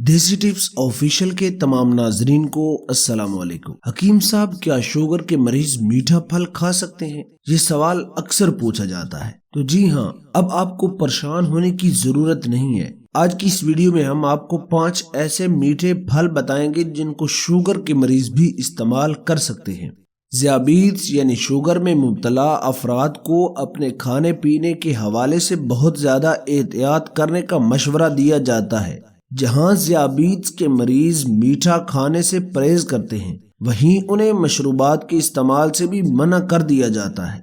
دیسی tips official کے تمام ناظرین کو السلام علیکم۔ حکیم صاحب، کیا شوگر کے مریض میٹھا پھل کھا سکتے ہیں؟ یہ سوال اکثر پوچھا جاتا ہے۔ تو جی ہاں، اب آپ کو پریشان ہونے کی ضرورت نہیں ہے۔ آج کی اس ویڈیو میں ہم آپ کو 5 ایسے میٹھے پھل بتائیں گے جن کو شوگر کے مریض بھی استعمال کر سکتے ہیں۔ ذیابیطس یعنی شوگر میں مبتلا افراد کو اپنے کھانے پینے کے حوالے سے بہت زیادہ احتیاط کرنے کا مشورہ دیا جاتا ہے۔ جہاں ذیابیطس کے مریض میٹھا کھانے سے پرہیز کرتے ہیں، وہیں انہیں مشروبات کے استعمال سے بھی منع کر دیا جاتا ہے۔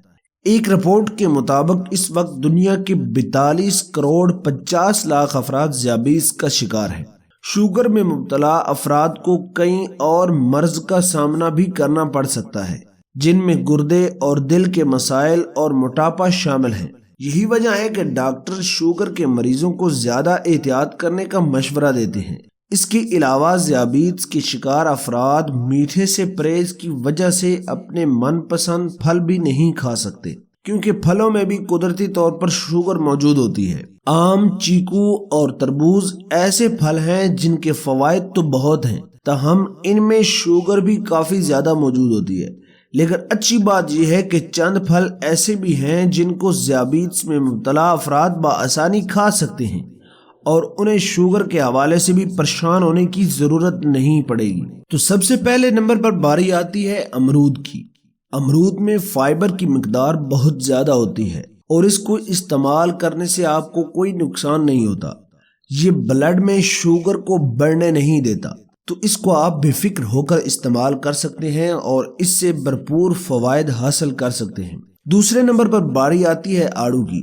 ایک رپورٹ کے مطابق اس وقت دنیا کے 42 کروڑ 50 لاکھ افراد ذیابیطس کا شکار ہیں۔ شوگر میں مبتلا افراد کو کئی اور مرض کا سامنا بھی کرنا پڑ سکتا ہے، جن میں گردے اور دل کے مسائل اور موٹاپا شامل ہیں۔ یہی وجہ ہے کہ ڈاکٹر شوگر کے مریضوں کو زیادہ احتیاط کرنے کا مشورہ دیتے ہیں۔ اس کے علاوہ ذیابیطس کے شکار افراد میٹھے سے پرہیز کی وجہ سے اپنے من پسند پھل بھی نہیں کھا سکتے، کیونکہ پھلوں میں بھی قدرتی طور پر شوگر موجود ہوتی ہے۔ آم، چیکو اور تربوز ایسے پھل ہیں جن کے فوائد تو بہت ہیں، تاہم ان میں شوگر بھی کافی زیادہ موجود ہوتی ہے۔ لیکن اچھی بات یہ ہے کہ چند پھل ایسے بھی ہیں جن کو ذیابیطس میں مبتلا افراد بآسانی کھا سکتے ہیں اور انہیں شوگر کے حوالے سے بھی پریشان ہونے کی ضرورت نہیں پڑے گی۔ تو سب سے پہلے نمبر پر باری آتی ہے امرود کی۔ امرود میں فائبر کی مقدار بہت زیادہ ہوتی ہے اور اس کو استعمال کرنے سے آپ کو کوئی نقصان نہیں ہوتا۔ یہ بلڈ میں شوگر کو بڑھنے نہیں دیتا، تو اس کو آپ بے فکر ہو کر استعمال کر سکتے ہیں اور اس سے بھرپور فوائد حاصل کر سکتے ہیں۔ دوسرے نمبر پر باری آتی ہے آڑو کی۔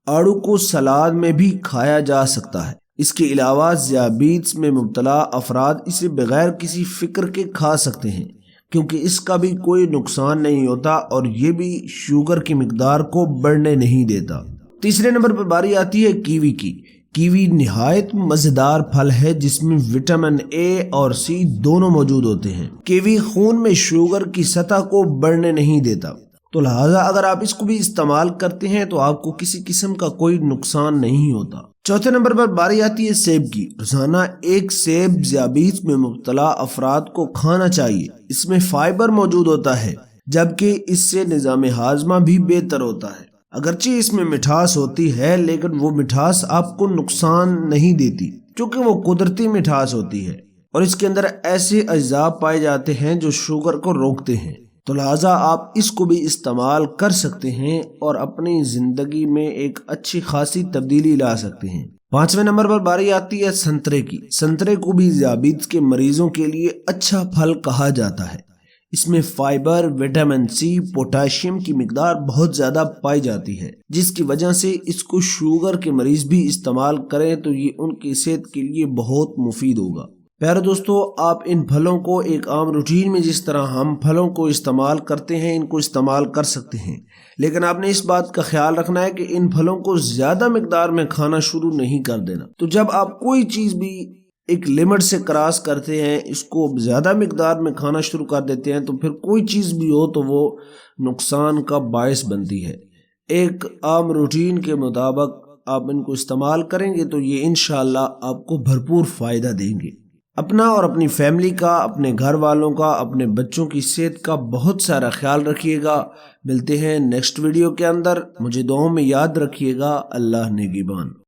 آڑو کو سلاد میں بھی کھایا جا سکتا ہے۔ اس کے علاوہ ذیابیطس میں مبتلا افراد اسے بغیر کسی فکر کے کھا سکتے ہیں، کیونکہ اس کا بھی کوئی نقصان نہیں ہوتا اور یہ بھی شوگر کی مقدار کو بڑھنے نہیں دیتا۔ تیسرے نمبر پر باری آتی ہے کیوی کی۔ کیوی نہایت مزیدار پھل ہے جس میں وٹامن اے اور سی دونوں موجود ہوتے ہیں۔ کیوی خون میں شوگر کی سطح کو بڑھنے نہیں دیتا، تو لہٰذا اگر آپ اس کو بھی استعمال کرتے ہیں تو آپ کو کسی قسم کا کوئی نقصان نہیں ہوتا۔ چوتھے نمبر پر باری آتی ہے سیب کی۔ روزانہ ایک سیب ذیابیطس میں مبتلا افراد کو کھانا چاہیے۔ اس میں فائبر موجود ہوتا ہے، جبکہ اس سے نظام ہاضمہ بھی بہتر ہوتا ہے۔ اگرچہ اس میں مٹھاس ہوتی ہے، لیکن وہ مٹھاس آپ کو نقصان نہیں دیتی، کیونکہ وہ قدرتی مٹھاس ہوتی ہے اور اس کے اندر ایسے اجزاء پائے جاتے ہیں جو شوگر کو روکتے ہیں۔ تو لہٰذا آپ اس کو بھی استعمال کر سکتے ہیں اور اپنی زندگی میں ایک اچھی خاصی تبدیلی لا سکتے ہیں۔ پانچویں نمبر پر باری آتی ہے سنترے کی۔ سنترے کو بھی ذیابیطس کے مریضوں کے لیے اچھا پھل کہا جاتا ہے۔ اس میں فائبر، وٹامن سی، پوٹاشیم کی مقدار بہت زیادہ پائی جاتی ہے، جس کی وجہ سے اس کو شوگر کے مریض بھی استعمال کریں تو یہ ان کی صحت کے لیے بہت مفید ہوگا۔ پیارے دوستو، آپ ان پھلوں کو ایک عام روٹین میں جس طرح ہم پھلوں کو استعمال کرتے ہیں ان کو استعمال کر سکتے ہیں، لیکن آپ نے اس بات کا خیال رکھنا ہے کہ ان پھلوں کو زیادہ مقدار میں کھانا شروع نہیں کر دینا۔ تو جب آپ کوئی چیز بھی ایک لمٹ سے کراس کرتے ہیں، اس کو زیادہ مقدار میں کھانا شروع کر دیتے ہیں، تو پھر کوئی چیز بھی ہو تو وہ نقصان کا باعث بنتی ہے۔ ایک عام روٹین کے مطابق آپ ان کو استعمال کریں گے تو یہ انشاءاللہ آپ کو بھرپور فائدہ دیں گے۔ اپنا اور اپنی فیملی کا، اپنے گھر والوں کا، اپنے بچوں کی صحت کا بہت سارا خیال رکھیے گا۔ ملتے ہیں نیکسٹ ویڈیو کے اندر۔ مجھے دعاؤں میں یاد رکھیے گا۔ اللہ نگہبان۔